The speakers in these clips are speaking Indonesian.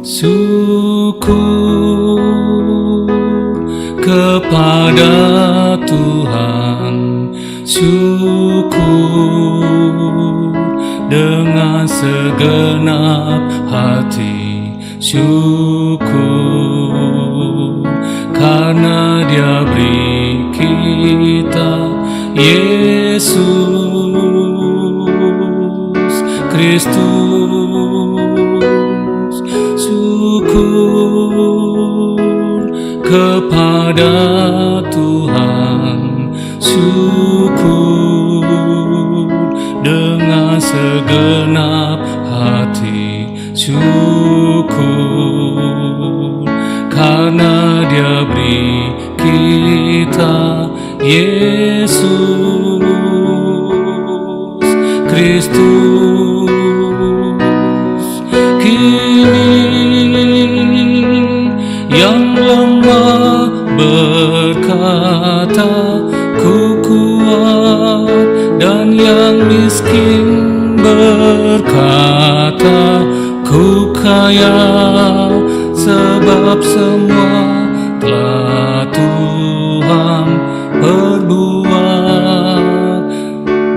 Syukur kepada Tuhan, syukur dengan segenap hati, syukur karena Dia beri kita Yesus Kristus. Syukur kepada Tuhan, syukur dengan segenap hati, syukur karena Dia beri kita Yesus Kristus. Kini yang lemah berkata, ku kuat, dan yang miskin berkata, ku kaya, sebab semua telah Tuhan perbuat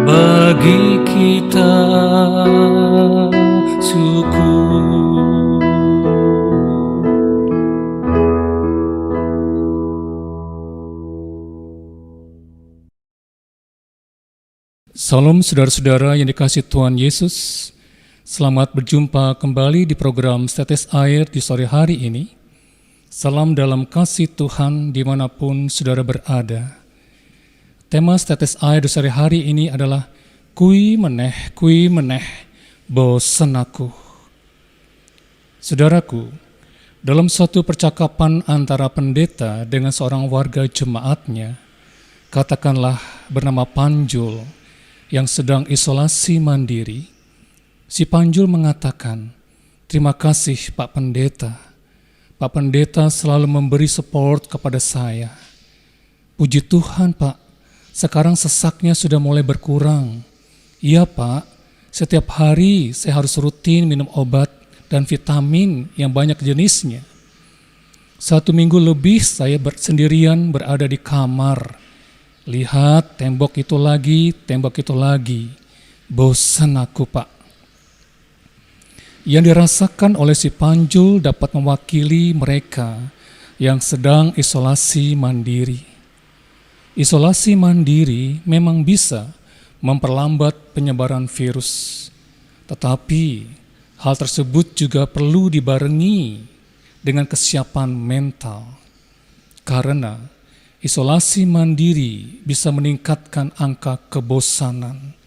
bagi kita. Syukur. Salam saudara-saudara yang dikasihi Tuhan Yesus. Selamat berjumpa kembali di program Setetes Air di sore hari ini. Salam dalam kasih Tuhan dimanapun saudara berada. Tema Setetes Air di sore hari ini adalah kui meneh, bosen aku. Saudaraku, dalam suatu percakapan antara pendeta dengan seorang warga jemaatnya, katakanlah bernama Panjul, yang sedang isolasi mandiri, si Panjul mengatakan, terima kasih Pak Pendeta. Pak Pendeta selalu memberi support kepada saya. Puji Tuhan Pak, sekarang sesaknya sudah mulai berkurang. Iya Pak, setiap hari saya harus rutin minum obat dan vitamin yang banyak jenisnya. 1 minggu lebih saya sendirian berada di kamar. Lihat tembok itu lagi, bosan aku Pak. Yang dirasakan oleh si Panjul dapat mewakili mereka yang sedang isolasi mandiri. Isolasi mandiri memang bisa memperlambat penyebaran virus, tetapi hal tersebut juga perlu dibarengi dengan kesiapan mental, karena isolasi mandiri bisa meningkatkan angka kebosanan,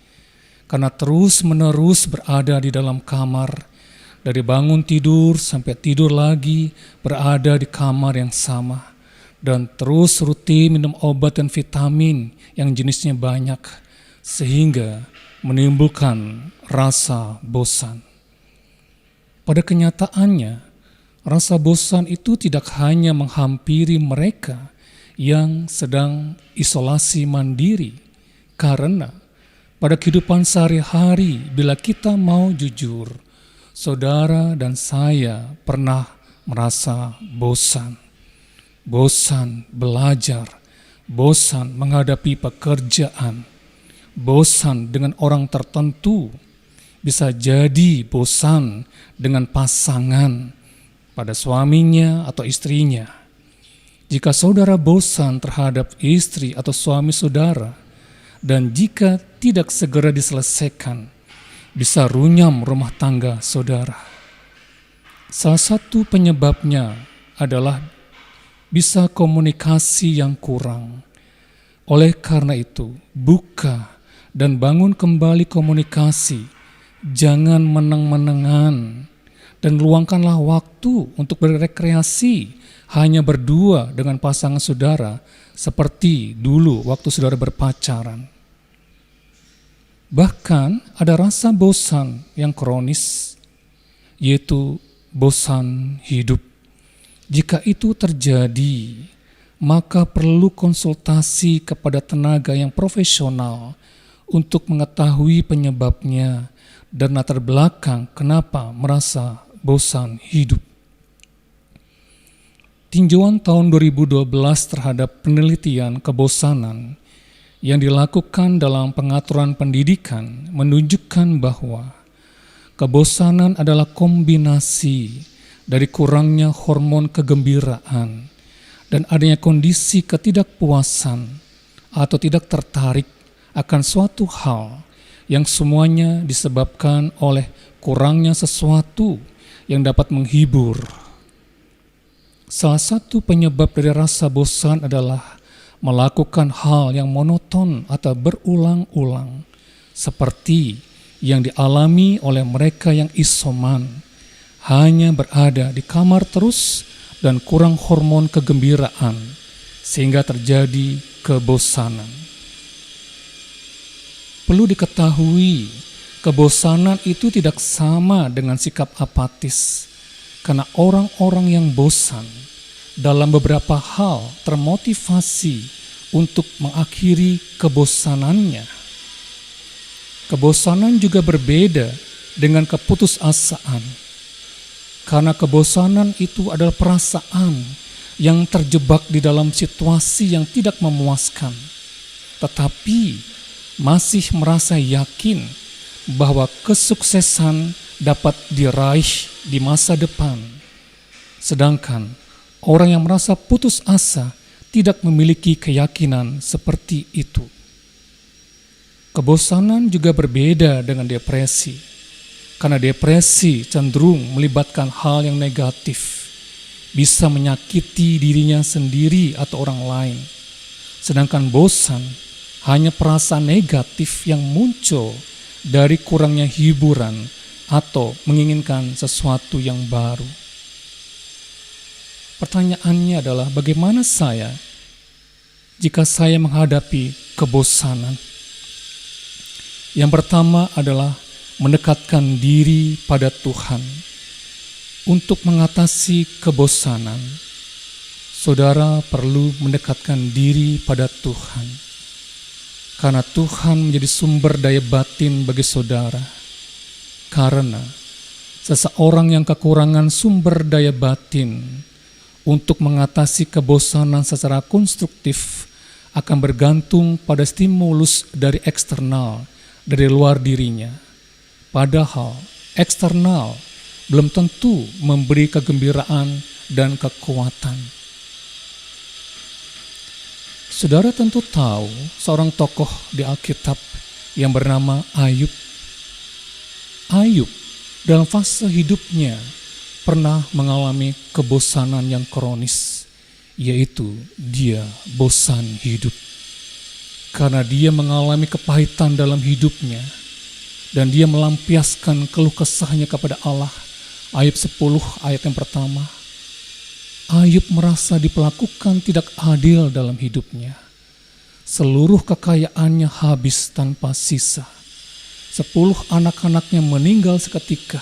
karena terus-menerus berada di dalam kamar, dari bangun tidur sampai tidur lagi berada di kamar yang sama, dan terus rutin minum obat dan vitamin yang jenisnya banyak, sehingga menimbulkan rasa bosan. Pada kenyataannya, rasa bosan itu tidak hanya menghampiri mereka yang sedang isolasi mandiri, karena pada kehidupan sehari-hari bila kita mau jujur, saudara dan saya pernah merasa bosan. Bosan belajar, bosan menghadapi pekerjaan, bosan dengan orang tertentu, bisa jadi bosan dengan pasangan, pada suaminya atau istrinya. Jika saudara bosan terhadap istri atau suami saudara, dan jika tidak segera diselesaikan, bisa runyam rumah tangga saudara. Salah satu penyebabnya adalah bisa komunikasi yang kurang. Oleh karena itu, buka dan bangun kembali komunikasi. Jangan meneng-menengan, dan luangkanlah waktu untuk berrekreasi hanya berdua dengan pasangan saudara seperti dulu waktu saudara berpacaran. Bahkan ada rasa bosan yang kronis, yaitu bosan hidup. Jika itu terjadi, maka perlu konsultasi kepada tenaga yang profesional untuk mengetahui penyebabnya dan latar belakang kenapa merasa bosan hidup. Tinjauan tahun 2012 terhadap penelitian kebosanan yang dilakukan dalam pengaturan pendidikan menunjukkan bahwa kebosanan adalah kombinasi dari kurangnya hormon kegembiraan dan adanya kondisi ketidakpuasan atau tidak tertarik akan suatu hal yang semuanya disebabkan oleh kurangnya sesuatu yang dapat menghibur. Salah satu penyebab dari rasa bosan adalah melakukan hal yang monoton atau berulang-ulang, seperti yang dialami oleh mereka yang isoman, hanya berada di kamar terus dan kurang hormon kegembiraan, sehingga terjadi kebosanan. Perlu diketahui, kebosanan itu tidak sama dengan sikap apatis, karena orang-orang yang bosan dalam beberapa hal termotivasi untuk mengakhiri kebosanannya. Kebosanan juga berbeda dengan keputusasaan, karena kebosanan itu adalah perasaan yang terjebak di dalam situasi yang tidak memuaskan, tetapi masih merasa yakin bahwa kesuksesan dapat diraih di masa depan. Sedangkan orang yang merasa putus asa tidak memiliki keyakinan seperti itu. Kebosanan juga berbeda dengan depresi, karena depresi cenderung melibatkan hal yang negatif, bisa menyakiti dirinya sendiri atau orang lain. Sedangkan bosan hanya perasaan negatif yang muncul dari kurangnya hiburan atau menginginkan sesuatu yang baru. Pertanyaannya adalah, bagaimana saya jika saya menghadapi kebosanan? Yang pertama adalah mendekatkan diri pada Tuhan. Untuk mengatasi kebosanan, saudara perlu mendekatkan diri pada Tuhan, karena Tuhan menjadi sumber daya batin bagi saudara. Karena seseorang yang kekurangan sumber daya batin untuk mengatasi kebosanan secara konstruktif akan bergantung pada stimulus dari eksternal, dari luar dirinya. Padahal eksternal belum tentu memberi kegembiraan dan kekuatan. Saudara tentu tahu seorang tokoh di Alkitab yang bernama Ayub. Ayub dalam fase hidupnya pernah mengalami kebosanan yang kronis, yaitu dia bosan hidup. Karena dia mengalami kepahitan dalam hidupnya, dan dia melampiaskan keluh kesahnya kepada Allah. Ayub 10 ayat yang pertama. Ayub merasa diperlakukan tidak adil dalam hidupnya. Seluruh kekayaannya habis tanpa sisa. 10 anak-anaknya meninggal seketika.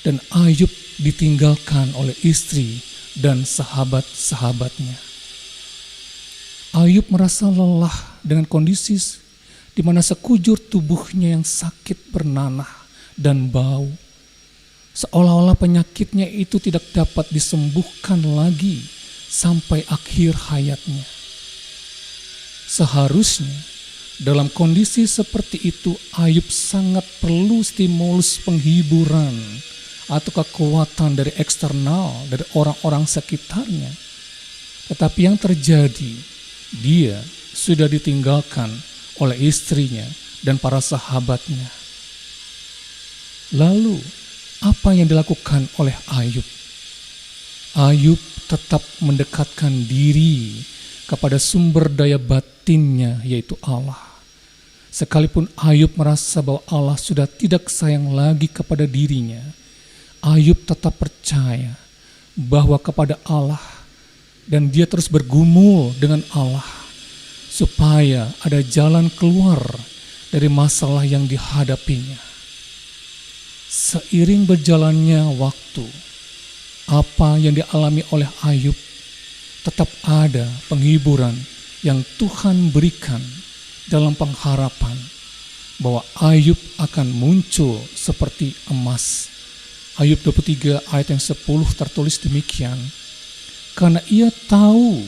Dan Ayub ditinggalkan oleh istri dan sahabat-sahabatnya. Ayub merasa lelah dengan kondisi di mana sekujur tubuhnya yang sakit bernanah dan bau. Seolah-olah penyakitnya itu tidak dapat disembuhkan lagi sampai akhir hayatnya. Seharusnya dalam kondisi seperti itu Ayub sangat perlu stimulus penghiburan atau kekuatan dari eksternal, dari orang-orang sekitarnya. Tetapi yang terjadi, dia sudah ditinggalkan oleh istrinya dan para sahabatnya. Lalu, apa yang dilakukan oleh Ayub? Ayub tetap mendekatkan diri kepada sumber daya batinnya, yaitu Allah. Sekalipun Ayub merasa bahwa Allah sudah tidak sayang lagi kepada dirinya, Ayub tetap percaya bahwa kepada Allah, dan dia terus bergumul dengan Allah supaya ada jalan keluar dari masalah yang dihadapinya. Seiring berjalannya waktu, apa yang dialami oleh Ayub, tetap ada penghiburan yang Tuhan berikan dalam pengharapan bahwa Ayub akan muncul seperti emas. Ayub 23 ayat yang 10 tertulis demikian, karena ia tahu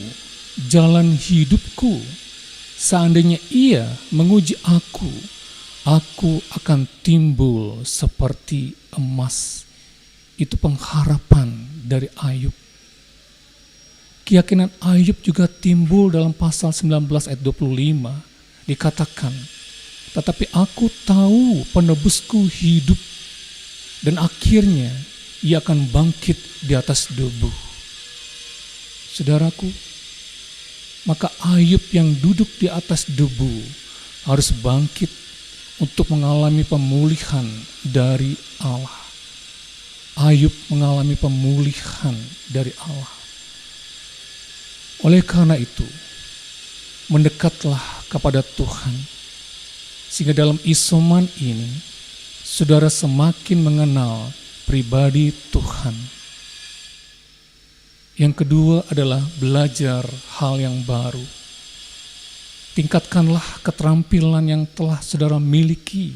jalan hidupku. Seandainya ia menguji aku akan timbul seperti emas. Itu pengharapan dari Ayub. Keyakinan Ayub juga timbul dalam pasal 19 ayat 25. Dikatakan, tetapi aku tahu penebusku hidup, dan akhirnya ia akan bangkit di atas debu. Saudaraku, maka Ayub yang duduk di atas debu harus bangkit untuk mengalami pemulihan dari Allah. Ayub mengalami pemulihan dari Allah. Oleh karena itu, mendekatlah kepada Tuhan, sehingga dalam isoman ini, saudara semakin mengenal pribadi Tuhan. Yang kedua adalah belajar hal yang baru. Tingkatkanlah keterampilan yang telah saudara miliki.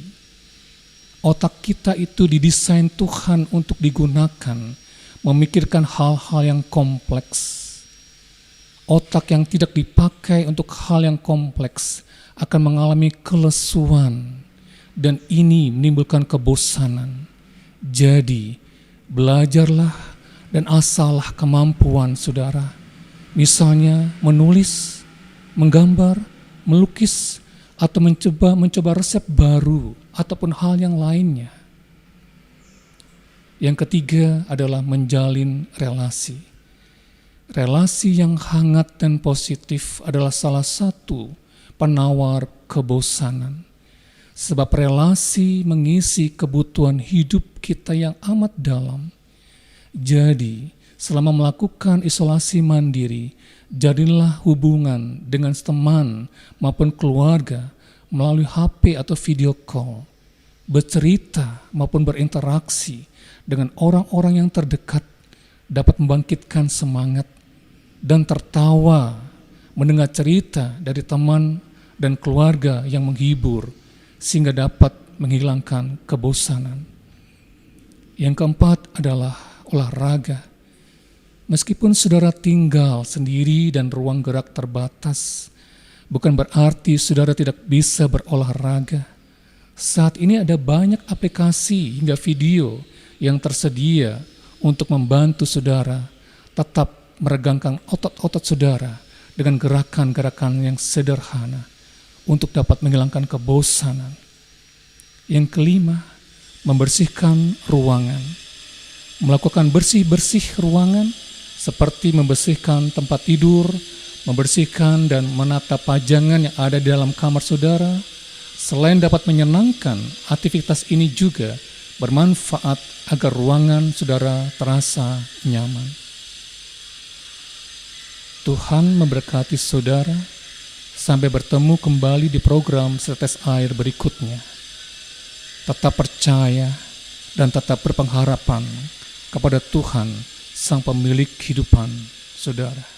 Otak kita itu didesain Tuhan untuk digunakan, memikirkan hal-hal yang kompleks. Otak yang tidak dipakai untuk hal yang kompleks akan mengalami kelesuan, dan ini menimbulkan kebosanan. Jadi, belajarlah dan asahlah kemampuan saudara. Misalnya menulis, menggambar, melukis, atau mencoba resep baru, ataupun hal yang lainnya. Yang ketiga adalah menjalin relasi. Relasi yang hangat dan positif adalah salah satu penawar kebosanan. Sebab relasi mengisi kebutuhan hidup kita yang amat dalam. Jadi, selama melakukan isolasi mandiri, jadilah hubungan dengan teman maupun keluarga melalui HP atau video call, bercerita maupun berinteraksi dengan orang-orang yang terdekat dapat membangkitkan semangat, dan tertawa mendengar cerita dari teman dan keluarga yang menghibur sehingga dapat menghilangkan kebosanan. Yang keempat adalah olahraga. Meskipun saudara tinggal sendiri dan ruang gerak terbatas, bukan berarti saudara tidak bisa berolahraga. Saat ini ada banyak aplikasi hingga video yang tersedia untuk membantu saudara tetap meregangkan otot-otot saudara dengan gerakan-gerakan yang sederhana untuk dapat menghilangkan kebosanan. Yang kelima, membersihkan ruangan. Melakukan bersih-bersih ruangan seperti membersihkan tempat tidur, membersihkan dan menata pajangan yang ada di dalam kamar saudara. Selain dapat menyenangkan, aktivitas ini juga bermanfaat agar ruangan saudara terasa nyaman. Tuhan memberkati saudara sampai bertemu kembali di program Setetes Air berikutnya. Tetap percaya dan tetap berpengharapan kepada Tuhan, Sang Pemilik kehidupan saudara.